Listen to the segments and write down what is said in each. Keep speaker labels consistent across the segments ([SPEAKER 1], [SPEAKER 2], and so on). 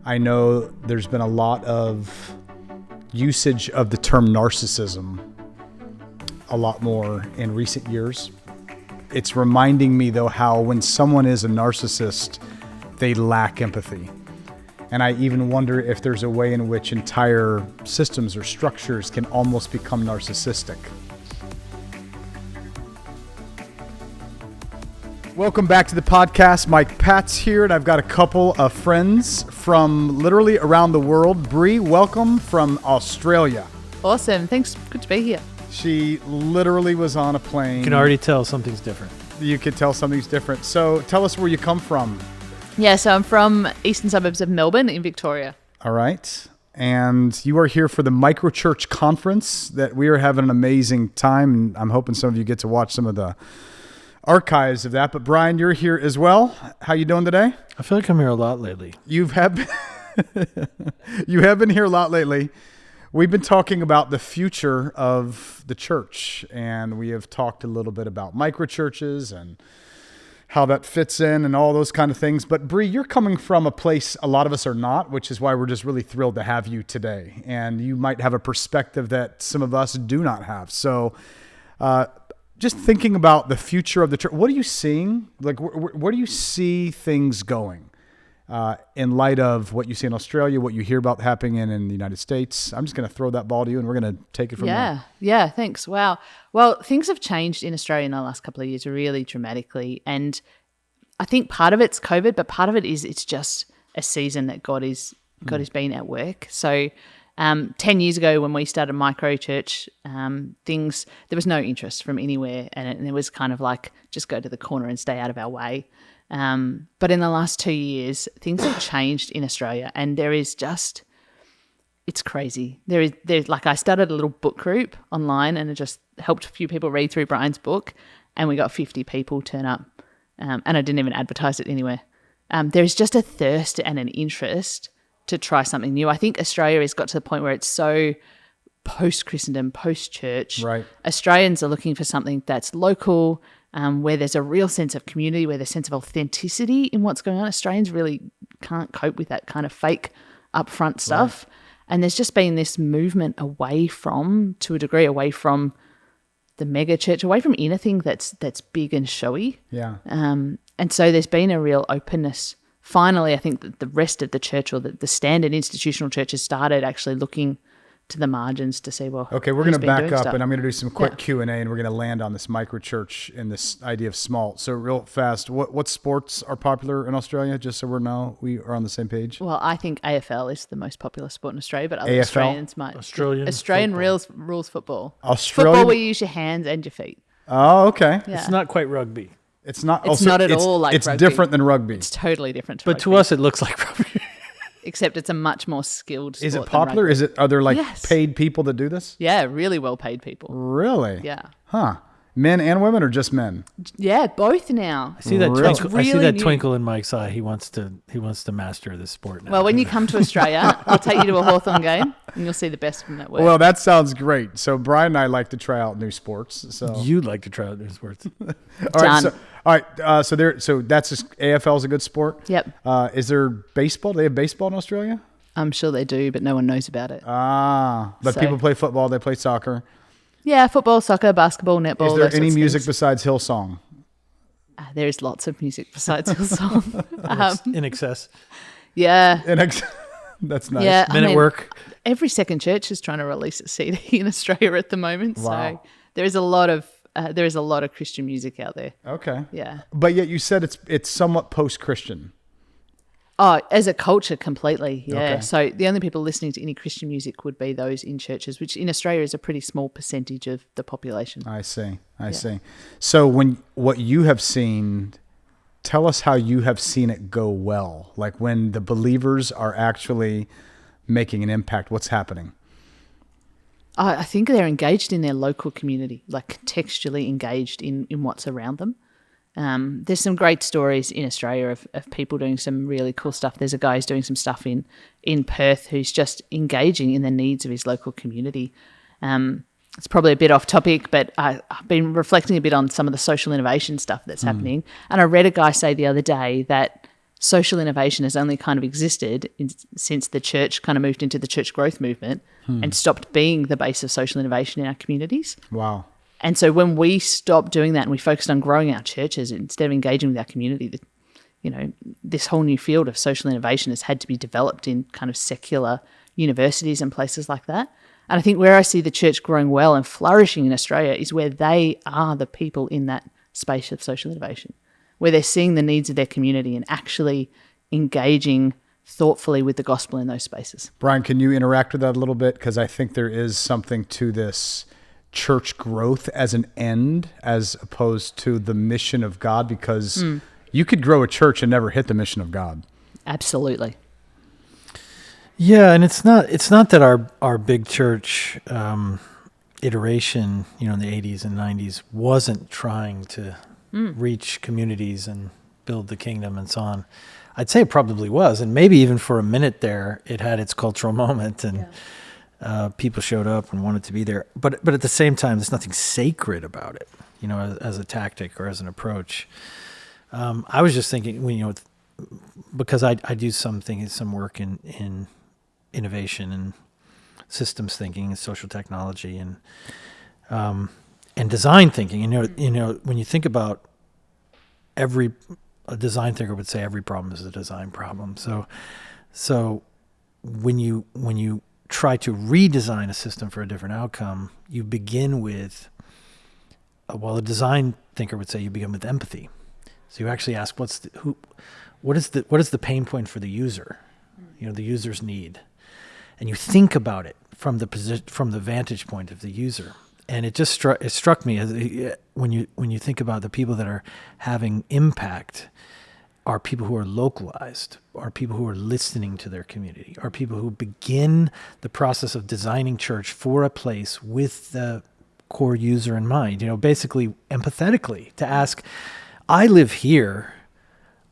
[SPEAKER 1] I know there's been a lot of usage of the term narcissism a lot more in recent years. It's reminding me, though, how when someone is a narcissist, they lack empathy. And I even wonder if there's a way in which entire systems or structures can almost become narcissistic. Welcome back to the podcast. Mike Pat's here, and I've got a couple of friends from literally around the world. Bree, welcome from Australia.
[SPEAKER 2] Awesome. Thanks. Good to be here.
[SPEAKER 1] She literally was on a plane.
[SPEAKER 3] You can already tell something's different.
[SPEAKER 1] You could tell something's different. So tell us where you come from.
[SPEAKER 2] Yeah, so I'm from eastern suburbs of Melbourne in Victoria.
[SPEAKER 1] All right. And you are here for the Microchurch Conference that we are having an amazing time. And I'm hoping some of you get to watch some of the archives of that. But Brian, you're here as well. How you doing today?
[SPEAKER 3] I feel like I'm here a lot lately.
[SPEAKER 1] You have been here a lot lately. We've been talking about the future of the church, and we have talked a little bit about microchurches and how that fits in and all those kind of things. But Bree, you're coming from a place a lot of us are not, which is why we're just really thrilled to have you today. And you might have a perspective that some of us do not have. So just thinking about the future of the church, what are you seeing? Like, where do you see things going in light of what you see in Australia, what you hear about happening in the United States? I'm just going to throw that ball to you, and we're going to take it from there.
[SPEAKER 2] Yeah, thanks. Wow. Well, things have changed in Australia in the last couple of years really dramatically. And I think part of it's COVID, but part of it is it's just a season that God has been at work. So 10 years ago when we started micro church, there was no interest from anywhere, and it was kind of like, just go to the corner and stay out of our way. But in the last 2 years, things have changed in Australia, and it's crazy. There's like, I started a little book group online, and it just helped a few people read through Brian's book, and we got 50 people turn up, and I didn't even advertise it anywhere. There's just a thirst and an interest to try something new. I think Australia has got to the point where it's so post-Christendom, post-church.
[SPEAKER 1] Right.
[SPEAKER 2] Australians are looking for something that's local, where there's a real sense of community, where there's a sense of authenticity in what's going on. Australians really can't cope with that kind of fake upfront stuff. Right. And there's just been this movement away from the mega church, away from anything that's big and showy.
[SPEAKER 1] Yeah.
[SPEAKER 2] And so there's been a real openness. Finally, I think that the rest of the church, or the standard institutional church, has started actually looking to the margins to see, well,
[SPEAKER 1] okay, we're going to back up,
[SPEAKER 2] stuff.
[SPEAKER 1] and I'm going to do some quick Q&A, and we're going to land on this microchurch and this idea of small. So real fast, what sports are popular in Australia, just so we are on the same page?
[SPEAKER 2] Well, I think AFL is the most popular sport in Australia, but other
[SPEAKER 1] AFL?
[SPEAKER 2] Australians might. Australian rules football.
[SPEAKER 1] Australian?
[SPEAKER 2] Football, where you use your hands and your feet.
[SPEAKER 1] Oh, okay.
[SPEAKER 2] Yeah.
[SPEAKER 3] It's not quite rugby.
[SPEAKER 1] It's not.
[SPEAKER 2] It's not at all like
[SPEAKER 1] it's
[SPEAKER 2] rugby.
[SPEAKER 1] It's different than rugby.
[SPEAKER 2] It's totally different
[SPEAKER 3] But to us, it looks like rugby.
[SPEAKER 2] Except it's a much more skilled sport.
[SPEAKER 1] Is it popular? Are there paid people that do this?
[SPEAKER 2] Yeah, really well paid people.
[SPEAKER 1] Really?
[SPEAKER 2] Yeah.
[SPEAKER 1] Huh. Men and women, or just men?
[SPEAKER 2] Yeah, both now.
[SPEAKER 3] I see that
[SPEAKER 1] Really?
[SPEAKER 3] twinkle. I see that twinkle in Mike's eye. He wants to master this sport now.
[SPEAKER 2] Well, when you come to Australia, I'll take you to a Hawthorn game, and you'll see the best from that work.
[SPEAKER 1] Well, that sounds great. So Brian and I like to try out new sports. So
[SPEAKER 3] you like to try out new sports.
[SPEAKER 1] All right. So that's just, AFL is a good sport.
[SPEAKER 2] Yep.
[SPEAKER 1] Is there baseball? Do they have baseball in Australia?
[SPEAKER 2] I'm sure they do, but no one knows about it.
[SPEAKER 1] But people play football. They play soccer.
[SPEAKER 2] Yeah, football, soccer, basketball, netball.
[SPEAKER 1] Is there any music besides Hillsong?
[SPEAKER 2] There is lots of music besides Hillsong.
[SPEAKER 3] In excess.
[SPEAKER 2] Yeah.
[SPEAKER 1] That's nice.
[SPEAKER 2] Yeah,
[SPEAKER 3] Men at work.
[SPEAKER 2] Every second church is trying to release a CD in Australia at the moment.
[SPEAKER 1] Wow.
[SPEAKER 2] So there is a lot of Christian music out there.
[SPEAKER 1] Okay.
[SPEAKER 2] Yeah.
[SPEAKER 1] But yet you said it's somewhat post-Christian.
[SPEAKER 2] Oh, as a culture, completely, yeah.
[SPEAKER 1] Okay.
[SPEAKER 2] So the only people listening to any Christian music would be those in churches, which in Australia is a pretty small percentage of the population.
[SPEAKER 1] I see. So what you have seen, tell us how you have seen it go well. Like when the believers are actually making an impact, what's happening?
[SPEAKER 2] I think they're engaged in their local community, like contextually engaged in what's around them. There's some great stories in Australia of people doing some really cool stuff. There's a guy who's doing some stuff in Perth who's just engaging in the needs of his local community. It's probably a bit off topic, but I've been reflecting a bit on some of the social innovation stuff that's happening. And I read a guy say the other day that social innovation has only kind of existed since the church kind of moved into the church growth movement and stopped being the base of social innovation in our communities.
[SPEAKER 1] Wow.
[SPEAKER 2] And so when we stopped doing that and we focused on growing our churches instead of engaging with our community, this whole new field of social innovation has had to be developed in kind of secular universities and places like that. And I think where I see the church growing well and flourishing in Australia is where they are the people in that space of social innovation, where they're seeing the needs of their community and actually engaging thoughtfully with the gospel in those spaces.
[SPEAKER 1] Brian, can you interact with that a little bit? Because I think there is something to this church growth as an end as opposed to the mission of God, because you could grow a church and never hit the mission of God.
[SPEAKER 2] Absolutely.
[SPEAKER 3] Yeah, and it's not that our big church iteration, in the 80s and 90s wasn't trying to reach communities and build the kingdom and so on. I'd say it probably was, and maybe even for a minute there, it had its cultural moment, and people showed up and wanted to be there. But at the same time, there's nothing sacred about it, as a tactic or as an approach. I was just thinking, because I do some work in innovation and systems thinking and social technology and design thinking. When you think about a design thinker would say every problem is a design problem. So when you try to redesign a system for a different outcome, you begin with, a design thinker would say you begin with empathy. So you actually ask, what is the pain point for the user? The user's need, and you think about it from the vantage point of the user. And it struck me as when you think about the people that are having impact are people who are localized, are people who are listening to their community, are people who begin the process of designing church for a place with the core user in mind. Basically empathetically to ask, I live here,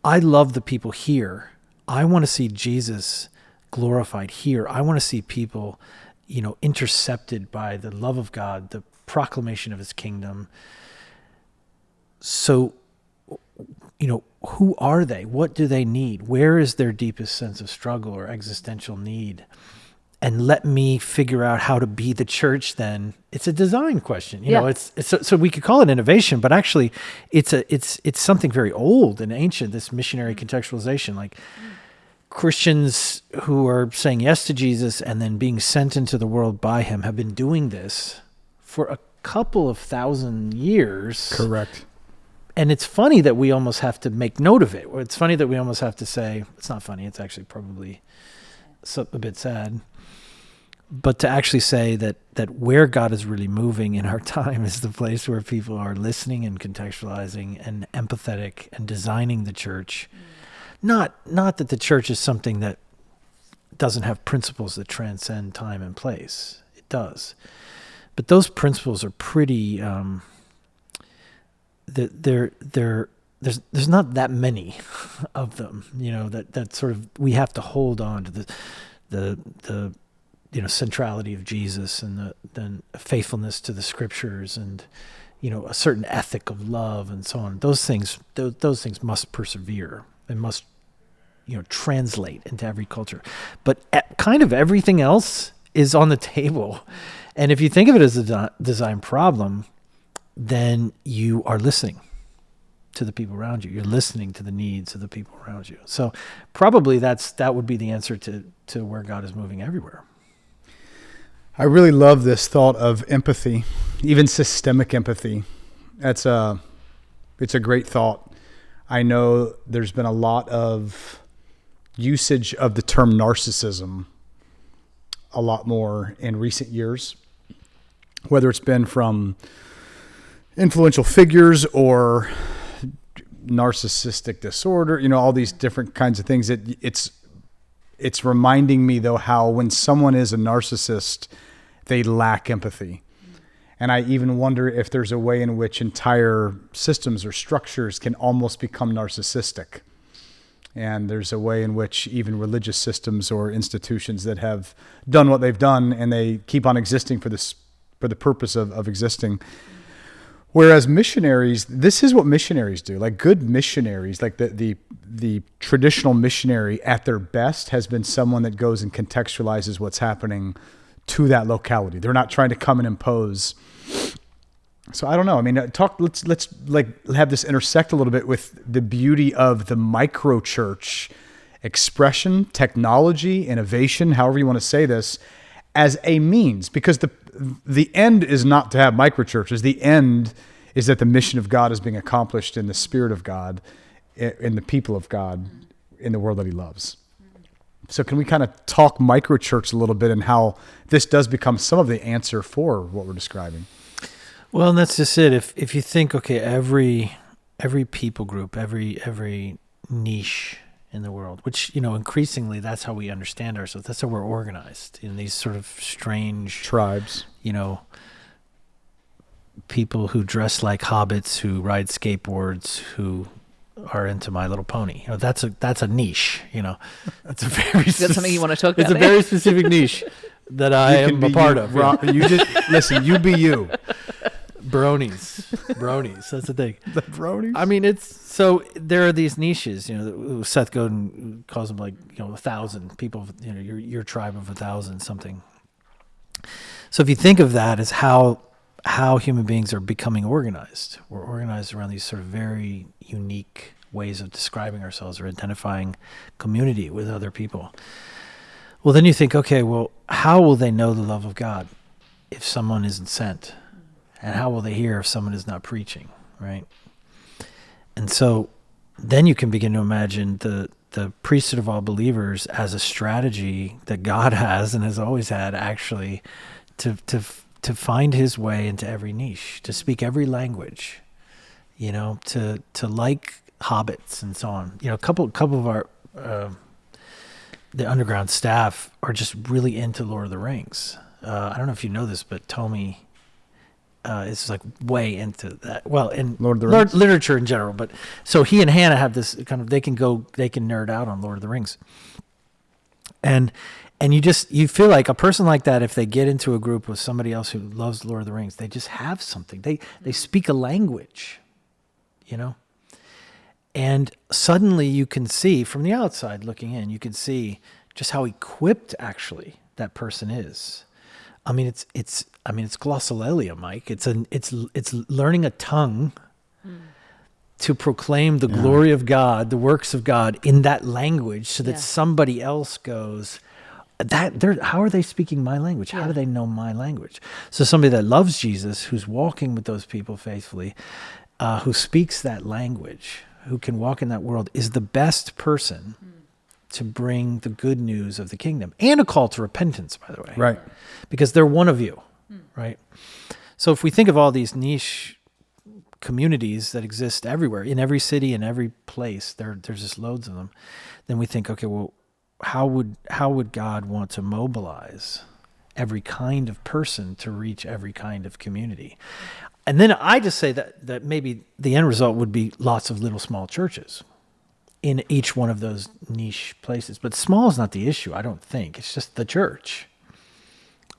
[SPEAKER 3] I love the people here, I want to see Jesus glorified here. I want to see people, intercepted by the love of God, the proclamation of his kingdom. So, who are they? What do they need? Where is their deepest sense of struggle or existential need? And let me figure out how to be the church then. It's a design question. It's so we could call it innovation, but actually it's something very old and ancient, this missionary contextualization. Like Christians who are saying yes to Jesus and then being sent into the world by him have been doing this for a couple of thousand years.
[SPEAKER 1] Correct.
[SPEAKER 3] And it's funny that we almost have to make note of it. Or it's funny that we almost have to say, it's not funny, it's actually probably a bit sad. But to actually say that where God is really moving in our time is the place where people are listening and contextualizing and empathetic and designing the church. Not that the church is something that doesn't have principles that transcend time and place. It does. But those principles are pretty... there's not that many of them, that sort of we have to hold on to the centrality of Jesus and the faithfulness to the scriptures and a certain ethic of love and so on. Those things must persevere and must translate into every culture. But kind of everything else is on the table. And if you think of it as a design problem, then you are listening to the people around you. You're listening to the needs of the people around you. So probably that would be the answer to where God is moving everywhere.
[SPEAKER 1] I really love this thought of empathy, even systemic empathy. It's a great thought. I know there's been a lot of usage of the term narcissism a lot more in recent years, whether it's been from influential figures or narcissistic disorder, all these different kinds of things. It's reminding me though how when someone is a narcissist, they lack empathy. And I even wonder if there's a way in which entire systems or structures can almost become narcissistic. And there's a way in which even religious systems or institutions that have done what they've done and they keep on existing for the purpose of existing. Whereas missionaries, this is what missionaries do. Like good missionaries, like the traditional missionary at their best has been someone that goes and contextualizes what's happening to that locality. They're not trying to come and impose. So I don't know. I mean, let's like have this intersect a little bit with the beauty of the micro church expression, technology, innovation, however you want to say this, as a means, because the end is not to have microchurches. The end is that the mission of God is being accomplished in the Spirit of God, in the people of God, in the world that He loves. So can we kind of talk microchurch a little bit and how this does become some of the answer for what we're describing?
[SPEAKER 3] Well, and that's just it. If you think, okay, every people group, every niche in the world, which, increasingly that's how we understand ourselves. That's how we're organized in these sort of strange
[SPEAKER 1] tribes,
[SPEAKER 3] people who dress like hobbits, who ride skateboards, who are into My Little Pony. That's a niche, It's a very
[SPEAKER 2] That's something you want to talk about.
[SPEAKER 3] It's a very specific niche that I am a part of.
[SPEAKER 1] You just listen, you be you.
[SPEAKER 3] Bronies. That's the thing.
[SPEAKER 1] The bronies.
[SPEAKER 3] I mean, so there are these niches. Seth Godin calls them 1,000 people. Your tribe of 1,000 something. So if you think of that as how human beings are becoming organized, we're organized around these sort of very unique ways of describing ourselves or identifying community with other people. Well, then you think, okay, well, how will they know the love of God if someone isn't sent? And how will they hear if someone is not preaching, right? And so then you can begin to imagine the priesthood of all believers as a strategy that God has and has always had, actually, to find His way into every niche, to speak every language, to like hobbits and so on. A couple of our the underground staff are just really into Lord of the Rings. I don't know if you know this, but Tommy is way into that. Well, in
[SPEAKER 1] Lord of the Rings
[SPEAKER 3] literature in general, but so he and Hannah have this kind of they can nerd out on Lord of the Rings, and you feel like a person like that, if they get into a group with somebody else who loves Lord of the Rings, they just have something. They speak a language, and suddenly you can see from the outside looking in, you can see just how equipped actually that person is. I mean, it's glossolalia, Mike. It's learning a tongue to proclaim the glory of God, the works of God in that language, so that somebody else goes, how are they speaking my language? How do they know my language? So somebody that loves Jesus, who's walking with those people faithfully, who speaks that language, who can walk in that world, is the best person to bring the good news of the kingdom, and a call to repentance, by the way.
[SPEAKER 1] Right.
[SPEAKER 3] Because they're one of you, right? So if we think of all these niche communities that exist everywhere, in every city, in every place, there's just loads of them, then we think, okay, well, how would God want to mobilize every kind of person to reach every kind of community? And then I just say that maybe the end result would be lots of little small churches in each one of those niche places. But small is not the issue, I don't think. It's just the church.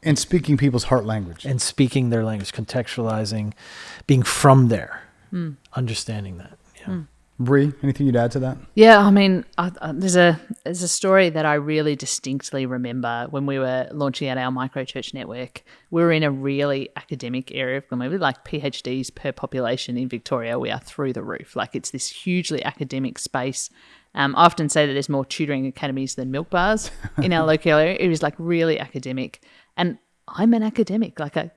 [SPEAKER 1] And speaking people's heart language.
[SPEAKER 3] And speaking their language, contextualizing, being from there, understanding that. Yeah.
[SPEAKER 1] Bree, anything you'd add to that?
[SPEAKER 2] Yeah, I mean, there's a story that I really distinctly remember when we were launching out our microchurch network. We were in a really academic area of Glenmore, like PhDs per population in Victoria. We are through the roof. Like, it's this hugely academic space. I often say that there's more tutoring academies than milk bars in our local area. It was really academic. And I'm an academic, I'm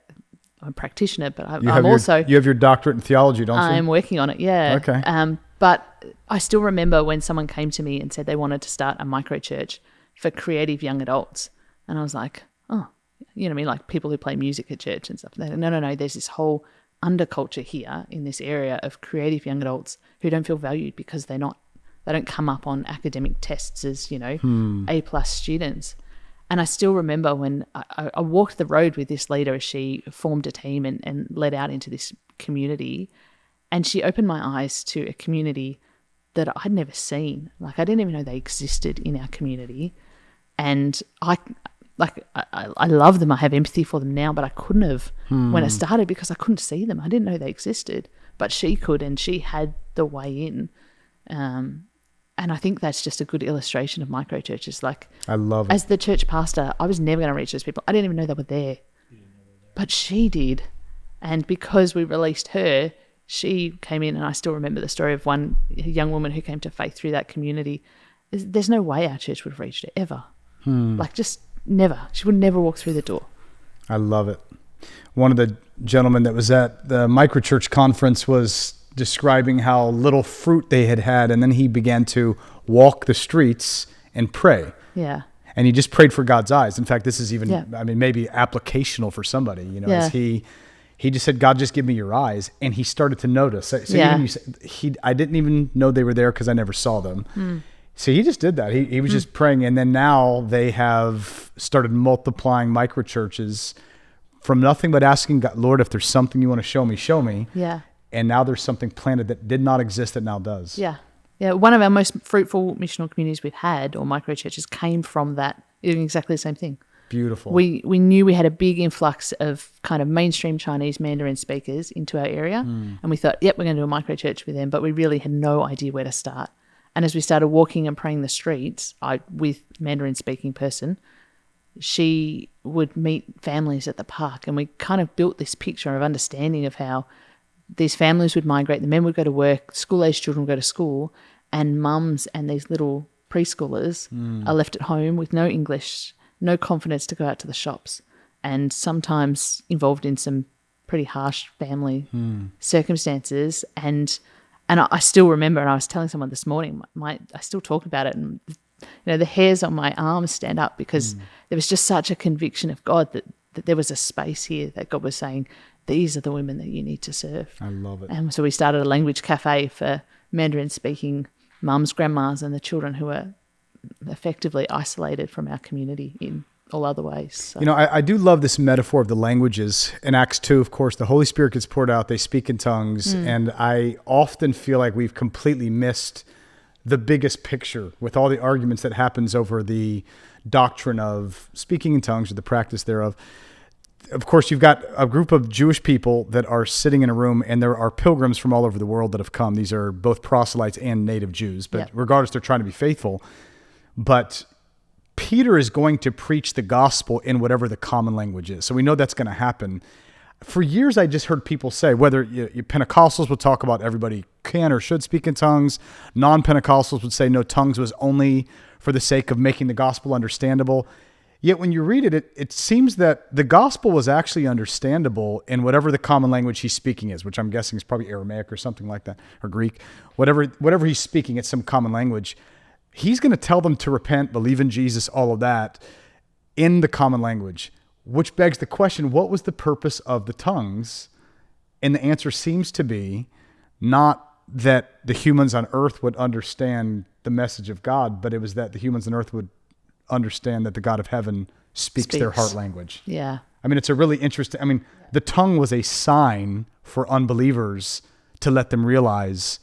[SPEAKER 2] a practitioner, but I'm also...
[SPEAKER 1] You have your doctorate in theology, don't you?
[SPEAKER 2] I'm working on it, yeah.
[SPEAKER 1] Okay.
[SPEAKER 2] But I still remember when someone came to me and said they wanted to start a microchurch for creative young adults. And I was like, oh, you know what I mean? Like people who play music at church and stuff. They're like, no, there's this whole underculture here in this area of creative young adults who don't feel valued because they don't come up on academic tests as, A+ students. And I still remember when I walked the road with this leader as she formed a team and led out into this community. And she opened my eyes to a community that I'd never seen. Like, I didn't even know they existed in our community. And like I love them. I have empathy for them now, but I couldn't have when it started because I couldn't see them. I didn't know they existed, but she could, and she had the way in. And I think that's just a good illustration of microchurches. Like,
[SPEAKER 1] I love it.
[SPEAKER 2] As the church pastor, I was never going to reach those people. I didn't even know they were there. But she did. And because we released her, she came in, and I still remember the story of one young woman who came to faith through that community. There's no way our church would have reached her ever. Like, just never. She would never walk through the door.
[SPEAKER 1] I love it. One of the gentlemen that was at the microchurch conference was describing how little fruit they had, and then he began to walk the streets and pray.
[SPEAKER 2] Yeah.
[SPEAKER 1] And he just prayed for God's eyes. In fact, this is even, I mean, maybe applicational for somebody, you know, as he just said, God, just give me your eyes. And he started to notice. So even I didn't even know they were there because I never saw them. So he just did that. He was just praying. And then now they have started multiplying microchurches from nothing but asking God, Lord, if there's something you want to show me, show me.
[SPEAKER 2] Yeah.
[SPEAKER 1] And now there's something planted that did not exist that now does.
[SPEAKER 2] Yeah. Yeah. One of our most fruitful missional communities we've had, or microchurches, came from that, doing exactly the same thing.
[SPEAKER 1] Beautiful.
[SPEAKER 2] We knew we had a big influx of kind of mainstream Chinese Mandarin speakers into our area. And we thought, yep, we're going to do a microchurch with them. But we really had no idea where to start. And as we started walking and praying the streets, with Mandarin speaking person, she would meet families at the park. And we kind of built this picture of understanding of how these families would migrate, the men would go to work, school-aged children would go to school, and mums and these little preschoolers are left at home with no English, no confidence to go out to the shops, and sometimes involved in some pretty harsh family circumstances. And I still remember, and I was telling someone this morning, I still talk about it, and the hairs on my arms stand up because there was just such a conviction of God that there was a space here that God was saying, these are the women that you need to serve.
[SPEAKER 1] I love it.
[SPEAKER 2] And so we started a language cafe for Mandarin-speaking mums, grandmas, and the children who are effectively isolated from our community in all other ways. So.
[SPEAKER 1] You know, I do love this metaphor of the languages. In Acts 2, of course, the Holy Spirit gets poured out, they speak in tongues, and I often feel like we've completely missed the biggest picture with all the arguments that happens over the doctrine of speaking in tongues or the practice thereof. Of course, you've got a group of Jewish people that are sitting in a room, and there are pilgrims from all over the world that have come. These are both proselytes and native Jews, but regardless, they're trying to be faithful. But Peter is going to preach the gospel in whatever the common language is. So we know that's going to happen. For years, I just heard people say, whether Pentecostals would talk about everybody can or should speak in tongues, non-Pentecostals would say no, tongues was only for the sake of making the gospel understandable. Yet when you read it, it seems that the gospel was actually understandable in whatever the common language he's speaking is, which I'm guessing is probably Aramaic or something like that, or Greek. Whatever he's speaking, it's some common language. He's going to tell them to repent, believe in Jesus, all of that in the common language, which begs the question, what was the purpose of the tongues? And the answer seems to be not that the humans on earth would understand the message of God, but it was that the humans on earth would understand that the God of heaven speaks their heart language.
[SPEAKER 2] Yeah.
[SPEAKER 1] I mean, it's a really interesting, the tongue was a sign for unbelievers to let them realize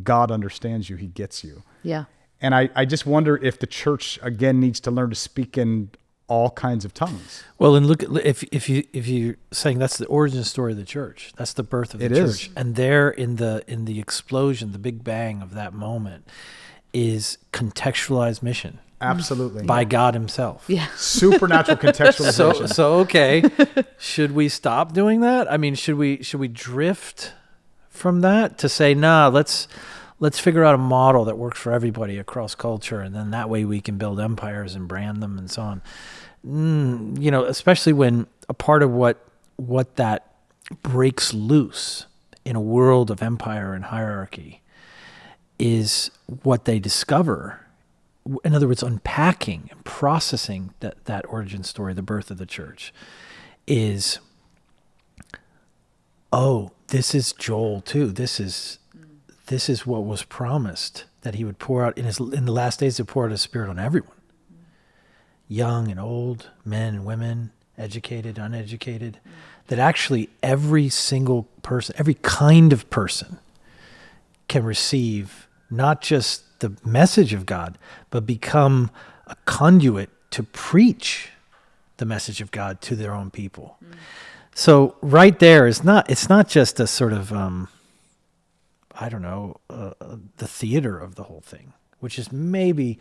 [SPEAKER 1] God understands you. He gets you.
[SPEAKER 2] Yeah.
[SPEAKER 1] And I just wonder if the church, again, needs to learn to speak in all kinds of tongues.
[SPEAKER 3] Well, and look, if you're saying that's the origin story of the church, that's the birth of the church. And there in the explosion, the big bang of that moment is contextualized mission.
[SPEAKER 1] Absolutely.
[SPEAKER 3] By God himself.
[SPEAKER 2] Yeah.
[SPEAKER 1] Supernatural contextualization.
[SPEAKER 3] So okay, should we stop doing that? I mean, should we drift from that to say, nah, let's figure out a model that works for everybody across culture, and then that way we can build empires and brand them and so on. Especially when a part of what that breaks loose in a world of empire and hierarchy is what they discover. In other words, unpacking and processing that origin story, the birth of the church, is, this is Joel too. This is what was promised, that he would pour out in the last days, to pour out his Spirit on everyone, young and old, men and women, educated, uneducated. That actually every single person, every kind of person, can receive not just the message of God, but become a conduit to preach the message of God to their own people. So right there it's not just a sort of, the theater of the whole thing, which is maybe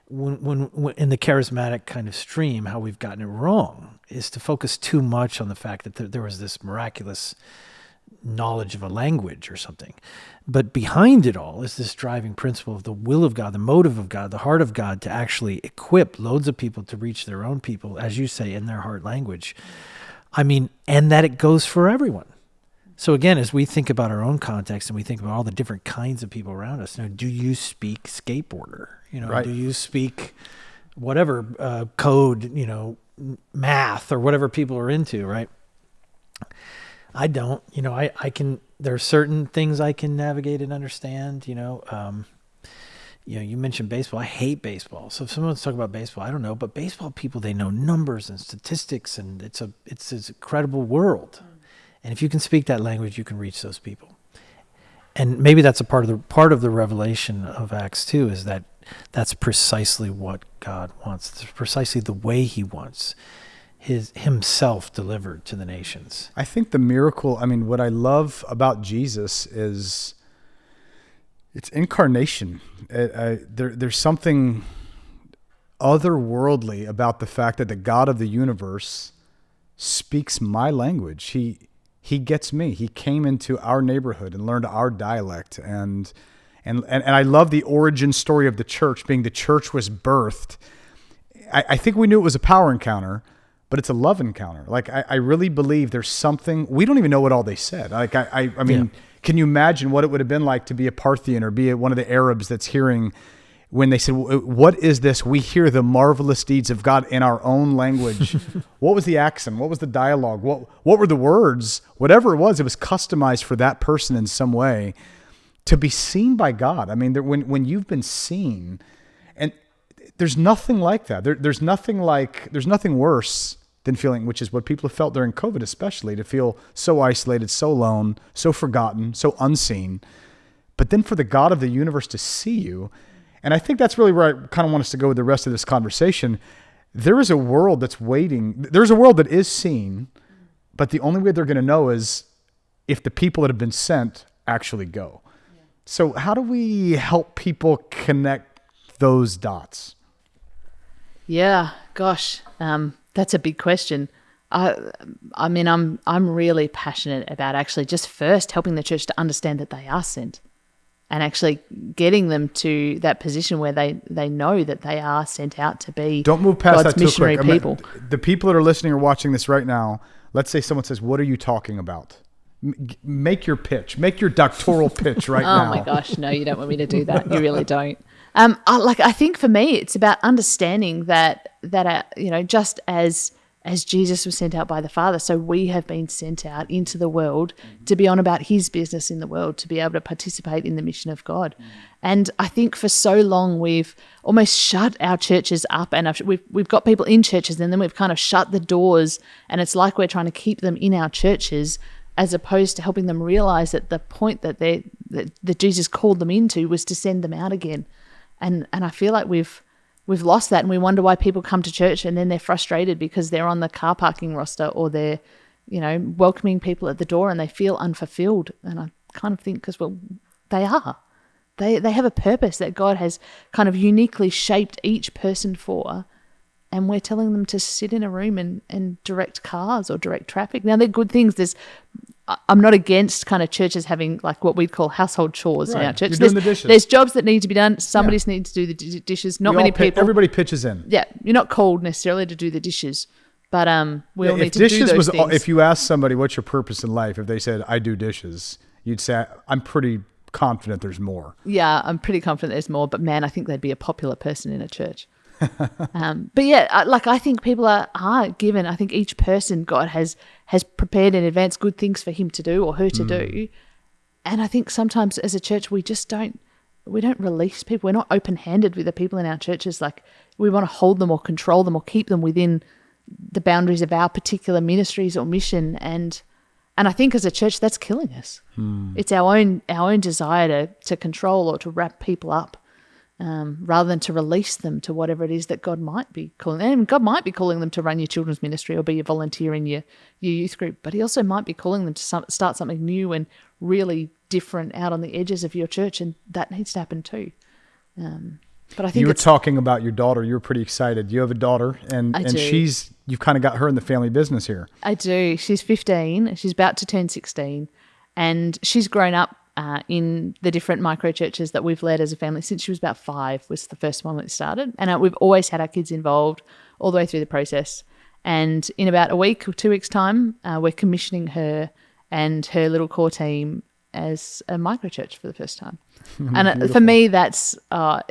[SPEAKER 3] when in the charismatic kind of stream, how we've gotten it wrong is to focus too much on the fact that there was this miraculous knowledge of a language or something. But behind it all is this driving principle of the will of God, the motive of God, the heart of God to actually equip loads of people to reach their own people, as you say, in their heart language. I mean, and that it goes for everyone. So again, as we think about our own context and we think about all the different kinds of people around us, do you speak skateboarder?
[SPEAKER 1] Right.
[SPEAKER 3] Do you speak whatever code, math or whatever people are into, right? I don't, I can, there are certain things I can navigate and understand, you mentioned baseball. I hate baseball. So if someone's talking about baseball, I don't know, but baseball people, they know numbers and statistics, and it's an incredible world. And if you can speak that language, you can reach those people. And maybe that's a part of the revelation of Acts 2 is that that's precisely what God wants. It's precisely the way he wants himself delivered to the nations.
[SPEAKER 1] I think the miracle, what I love about Jesus is it's incarnation. There's something otherworldly about the fact that the God of the universe speaks my language. He gets me. He came into our neighborhood and learned our dialect. And I love the origin story of the church, being the church was birthed. I think we knew it was a power encounter, but it's a love encounter. Like, I really believe there's something, we don't even know what all they said. Like, I mean, can you imagine what it would have been like to be a Parthian or be one of the Arabs that's hearing when they said, what is this? We hear the marvelous deeds of God in our own language. What was the accent? What was the dialogue? What were the words? Whatever it was customized for that person in some way to be seen by God. I mean, when you've been seen, and there's nothing like that. There's nothing worse than feeling, which is what people have felt during COVID, especially, to feel so isolated, so alone, so forgotten, so unseen. But then for the God of the universe to see you, and I think that's really where I kind of want us to go with the rest of this conversation. There is a world that's waiting. There's a world that is seen, but the only way they're going to know is if the people that have been sent actually go. Yeah. So how do we help people connect those dots?
[SPEAKER 2] Yeah, gosh, that's a big question. I'm really passionate about actually just first helping the church to understand that they are sent, and actually getting them to that position where they know that they are sent out to be
[SPEAKER 1] Don't move past
[SPEAKER 2] God's
[SPEAKER 1] that too
[SPEAKER 2] missionary
[SPEAKER 1] quick.
[SPEAKER 2] people.
[SPEAKER 1] The people that are listening or watching this right now, let's say someone says, what are you talking about? Make your pitch. Make your doctoral pitch right now.
[SPEAKER 2] Oh my gosh, no, you don't want me to do that. You really don't. I think for me, it's about understanding that just as Jesus was sent out by the Father, so we have been sent out into the world to be on about his business in the world, to be able to participate in the mission of God. And I think for so long we've almost shut our churches up, and we've got people in churches, and then we've kind of shut the doors, and it's like we're trying to keep them in our churches as opposed to helping them realize that the point that Jesus called them into was to send them out again. And I feel like we've lost that, and we wonder why people come to church and then they're frustrated because they're on the car parking roster, or they're, welcoming people at the door and they feel unfulfilled. And I kind of think they are. They have a purpose that God has kind of uniquely shaped each person for, and we're telling them to sit in a room and direct cars or direct traffic. Now, they're good things. I'm not against kind of churches having like what we'd call household chores in our church.
[SPEAKER 1] You're doing the dishes.
[SPEAKER 2] There's jobs that need to be done. Somebody needs to do the dishes. Not many people.
[SPEAKER 1] Everybody pitches in.
[SPEAKER 2] Yeah, you're not called necessarily to do the dishes, but we all need to do those things.
[SPEAKER 1] If you ask somebody what's your purpose in life, if they said I do dishes, you'd say I'm pretty confident there's more.
[SPEAKER 2] Yeah, I'm pretty confident there's more. But man, I think they'd be a popular person in a church. But yeah, I think people are given. I think each person God has prepared in advance good things for him to do or her to do, and I think sometimes as a church we don't release people. We're not open-handed with the people in our churches. Like, we want to hold them or control them or keep them within the boundaries of our particular ministries or mission, and I think as a church that's killing us. It's our own desire to control or to wrap people up. rather than to release them to whatever it is that God might be calling them. And God might be calling them to run your children's ministry or be a volunteer in your youth group, but he also might be calling them to start something new and really different out on the edges of your church, and that needs to happen too. But I think
[SPEAKER 1] you were talking about your daughter. You were pretty excited. You have a daughter, and you've kind of got her in the family business here.
[SPEAKER 2] I do. She's 15. She's about to turn 16, and she's grown up in the different micro churches that we've led as a family since she was about 5. Was the first one that started, and we've always had our kids involved all the way through the process. And in about a week or 2 weeks' time, we're commissioning her and her little core team as a micro church for the first time. And for me, that's I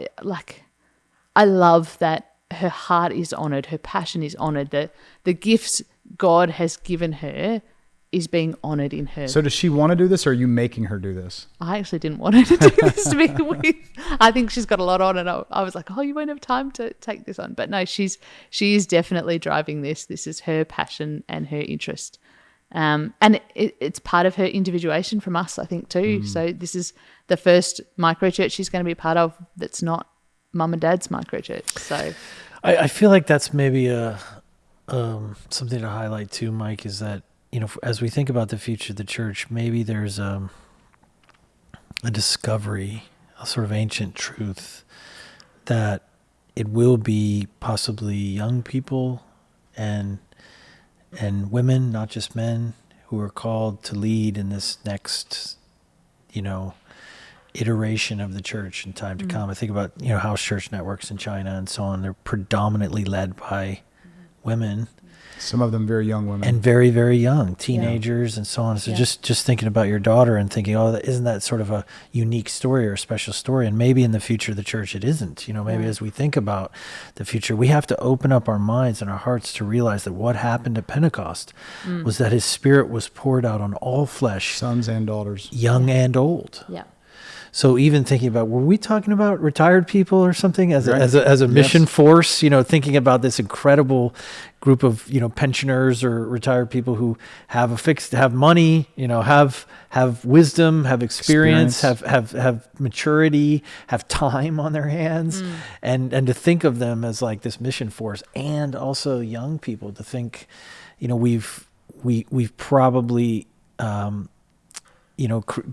[SPEAKER 2] love that her heart is honored, her passion is honored, the gifts God has given her is being honored in her.
[SPEAKER 1] So does she want to do this, or are you making her do this?
[SPEAKER 2] I actually didn't want her to do this, to be with. I think she's got a lot on, and I was like, oh, you won't have time to take this on. But no, she is definitely driving this. This is her passion and her interest. And it's part of her individuation from us, I think, too. So this is the first micro church she's going to be a part of that's not mum and dad's micro church. So
[SPEAKER 3] I feel like that's maybe something to highlight too, Mike, is that, as we think about the future of the church, maybe there's a discovery, a sort of ancient truth that it will be possibly young people and women, not just men, who are called to lead in this next, iteration of the church in time to come. I think about, house church networks in China and so on. They're predominantly led by women.
[SPEAKER 1] Some of them very young women.
[SPEAKER 3] And very, very young, teenagers and so on. So just thinking about your daughter and thinking, isn't that sort of a unique story or a special story? And maybe in the future of the church it isn't. Maybe as we think about the future, we have to open up our minds and our hearts to realize that what happened at Pentecost was that his Spirit was poured out on all flesh.
[SPEAKER 1] Sons and daughters.
[SPEAKER 3] Young and old.
[SPEAKER 2] Yeah.
[SPEAKER 3] So even thinking about, were we talking about retired people or something as a mission force? Thinking about this incredible group of pensioners or retired people who have money, have wisdom, have experience. have maturity, have time on their hands, and to think of them as like this mission force, and also young people to think, we've probably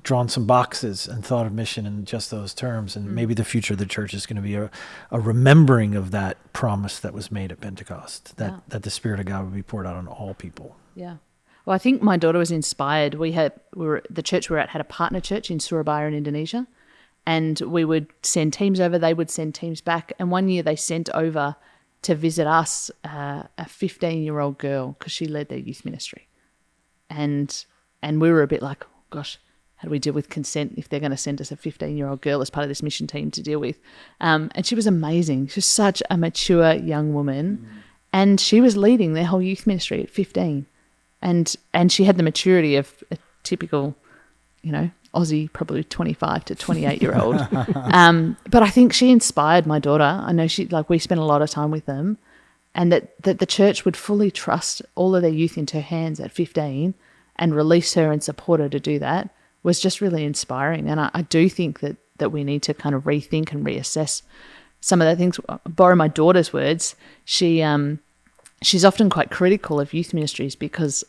[SPEAKER 3] drawn some boxes and thought of mission in just those terms. And maybe the future of the church is going to be a remembering of that promise that was made at Pentecost, that the Spirit of God would be poured out on all people.
[SPEAKER 2] Yeah. Well, I think my daughter was inspired. The church we were at had a partner church in Surabaya in Indonesia, and we would send teams over, they would send teams back. And one year they sent over to visit us a 15-year-old girl because she led their youth ministry. And we were a bit like, gosh, how do we deal with consent if they're going to send us a 15-year-old girl as part of this mission team to deal with? And she was amazing. She was such a mature young woman, and she was leading their whole youth ministry at 15. And she had the maturity of a typical, Aussie, probably 25 to 28-year-old. But I think she inspired my daughter. I know we spent a lot of time with them, and that the church would fully trust all of their youth into her hands at 15 and release her and support her to do that was just really inspiring. And I do think that we need to kind of rethink and reassess some of the things. Borrow my daughter's words, she's often quite critical of youth ministries because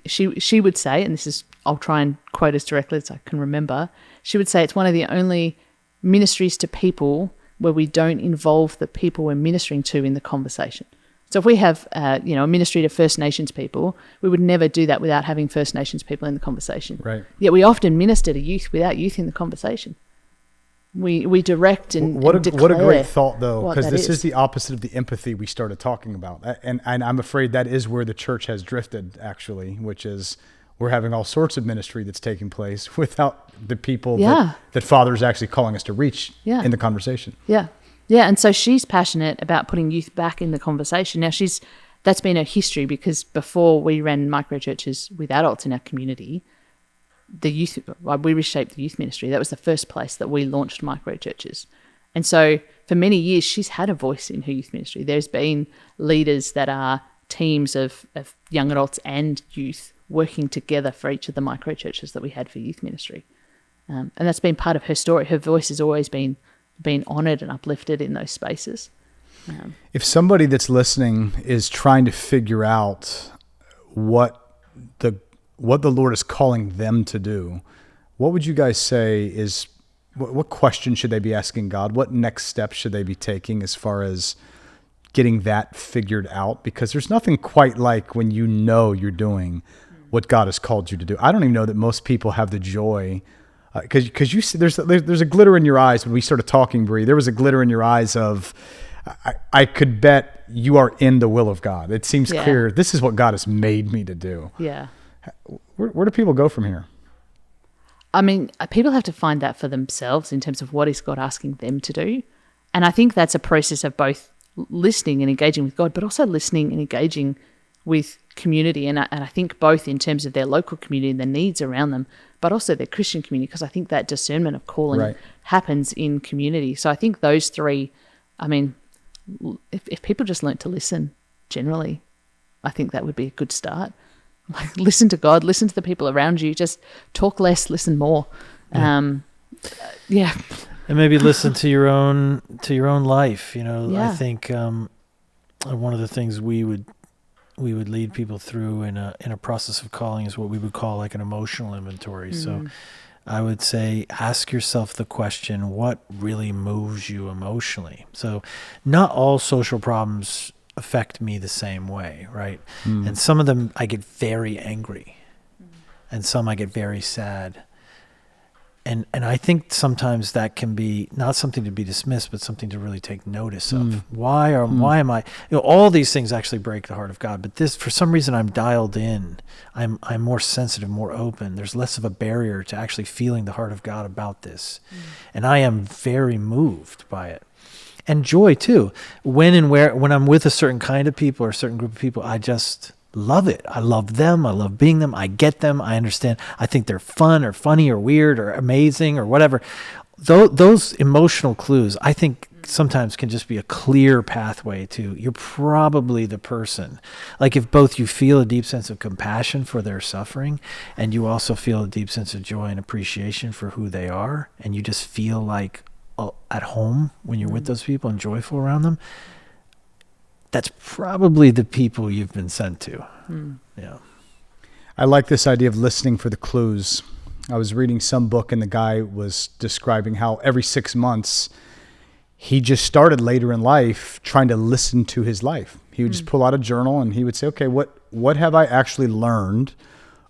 [SPEAKER 2] she would say, and this is, I'll try and quote as directly as I can remember, she would say it's one of the only ministries to people where we don't involve the people we're ministering to in the conversation. So if we have, a ministry to First Nations people, we would never do that without having First Nations people in the conversation.
[SPEAKER 1] Right.
[SPEAKER 2] Yet we often minister to youth without youth in the conversation. We direct and
[SPEAKER 1] what a great thought, though, because this
[SPEAKER 2] is
[SPEAKER 1] the opposite of the empathy we started talking about, and I'm afraid that is where the church has drifted, actually, which is we're having all sorts of ministry that's taking place without the people that Father is actually calling us to reach in the conversation.
[SPEAKER 2] Yeah. Yeah, and so she's passionate about putting youth back in the conversation. Now, that's been her history because before we ran micro churches with adults in our community, we reshaped the youth ministry. That was the first place that we launched micro churches. And so for many years, she's had a voice in her youth ministry. There's been leaders that are teams of young adults and youth working together for each of the micro churches that we had for youth ministry. And that's been part of her story. Her voice has always been been honored and uplifted in those spaces.
[SPEAKER 1] If somebody that's listening is trying to figure out what the Lord is calling them to do, what would you guys say is, what question should they be asking God? What next steps should they be taking as far as getting that figured out? Because there's nothing quite like when you know you're doing what God has called you to do. I don't even know that most people have the joy, because you see, there's a glitter in your eyes when we started talking, Bree. There was a glitter in your eyes of, I could bet you are in the will of God. It seems clear. This is what God has made me to do.
[SPEAKER 2] Yeah.
[SPEAKER 1] Where do people go from here?
[SPEAKER 2] I mean, people have to find that for themselves in terms of what is God asking them to do. And I think that's a process of both listening and engaging with God, but also listening and engaging with community. And I think both in terms of their local community and the needs around them, but also their Christian community, because I think that discernment of calling happens in community. So I think those three, I mean, if people just learnt to listen generally, I think that would be a good start. Like, listen to God, listen to the people around you, just talk less, listen more.
[SPEAKER 3] And maybe listen to your own life. I think one of the things we would lead people through in a process of calling is what we would call like an emotional inventory. So I would say, ask yourself the question, what really moves you emotionally? So not all social problems affect me the same way, right? And some of them I get very angry, and some I get very sad. And I think sometimes that can be not something to be dismissed, but something to really take notice of. Why am I, all these things actually break the heart of God, but this, for some reason, I'm dialed in. I'm more sensitive, more open. There's less of a barrier to actually feeling the heart of God about this. And I am very moved by it. And joy too. When I'm with a certain kind of people or a certain group of people, I just love it. I love them. I love being them. I get them. I understand. I think they're fun or funny or weird or amazing or whatever. Those emotional clues, I think, sometimes can just be a clear pathway to, you're probably the person. Like, if both you feel a deep sense of compassion for their suffering and you also feel a deep sense of joy and appreciation for who they are, and you just feel like at home when you're with those people and joyful around them, that's probably the people you've been sent to. Yeah.
[SPEAKER 1] I like this idea of listening for the clues. I was reading some book, and the guy was describing how every 6 months he just started later in life trying to listen to his life. He would just pull out a journal and he would say, okay, what have I actually learned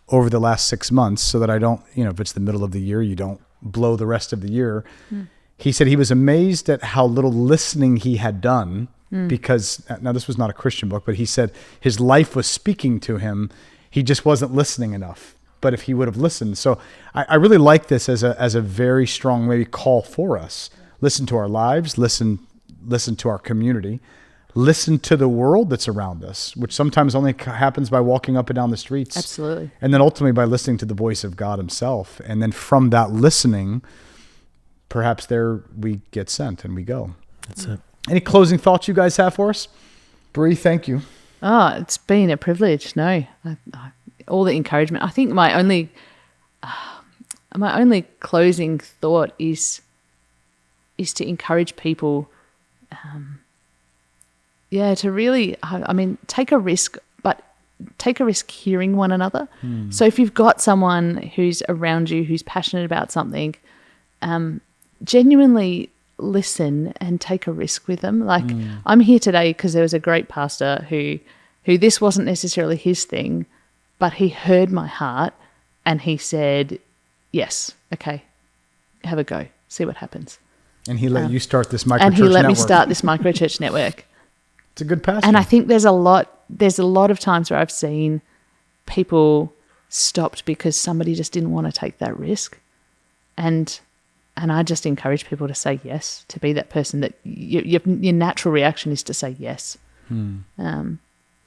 [SPEAKER 1] over the last 6 months, so that I don't, if it's the middle of the year, you don't blow the rest of the year. He said he was amazed at how little listening he had done, because, now this was not a Christian book, but he said his life was speaking to him. He just wasn't listening enough. But if he would have listened. So I really like this as a very strong maybe call for us. Listen to our lives, listen to our community, listen to the world that's around us, which sometimes only happens by walking up and down the streets.
[SPEAKER 2] Absolutely.
[SPEAKER 1] And then ultimately by listening to the voice of God himself. And then from that listening, perhaps there we get sent and we go.
[SPEAKER 3] That's it.
[SPEAKER 1] Any closing thoughts you guys have for us? Bree, thank you.
[SPEAKER 2] Oh, it's been a privilege. No, all the encouragement. I think my only closing thought is to encourage people, to really, take a risk, but take a risk hearing one another. So if you've got someone who's around you who's passionate about something, genuinely listen and take a risk with them. Like, I'm here today because there was a great pastor who this wasn't necessarily his thing, but he heard my heart and he said, yes, okay, have a go, see what happens.
[SPEAKER 1] And he let you start this micro-church
[SPEAKER 2] network. And he let me
[SPEAKER 1] network.
[SPEAKER 2] start this micro-church network.
[SPEAKER 1] It's a good pastor.
[SPEAKER 2] And I think there's a lot of times where I've seen people stopped because somebody just didn't want to take that risk. And I just encourage people to say yes, to be that person that your natural reaction is to say yes. And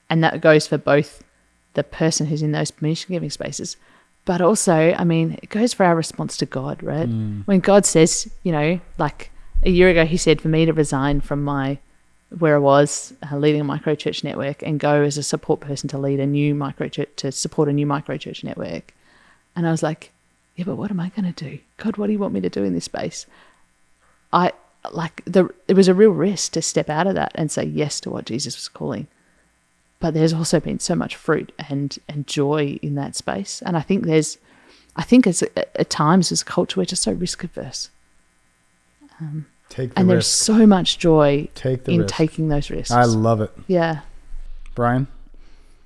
[SPEAKER 2] that goes for both the person who's in those permission giving spaces, but also, it goes for our response to God, right? When God says, like a year ago, he said for me to resign from where I was leading a micro-church network and go as a support person to lead a new micro-church, to support a new micro-church network. And I was like, yeah, but what am I going to do? God, what do you want me to do in this space? I it was a real risk to step out of that and say yes to what Jesus was calling. But there's also been so much fruit and joy in that space. And I think at times as a culture, we're just so risk averse.
[SPEAKER 1] Take the
[SPEAKER 2] and
[SPEAKER 1] risk.
[SPEAKER 2] There's so much joy in
[SPEAKER 1] risk.
[SPEAKER 2] taking those risks.
[SPEAKER 1] I love it.
[SPEAKER 2] Yeah.
[SPEAKER 1] Brian?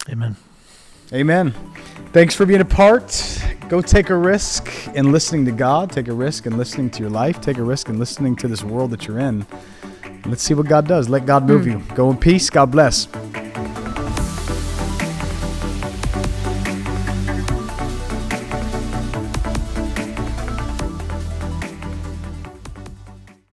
[SPEAKER 3] Amen.
[SPEAKER 1] Amen. Thanks for being a part. Go take a risk in listening to God. Take a risk in listening to your life. Take a risk in listening to this world that you're in. Let's see what God does. Let God move you. Go in peace. God bless.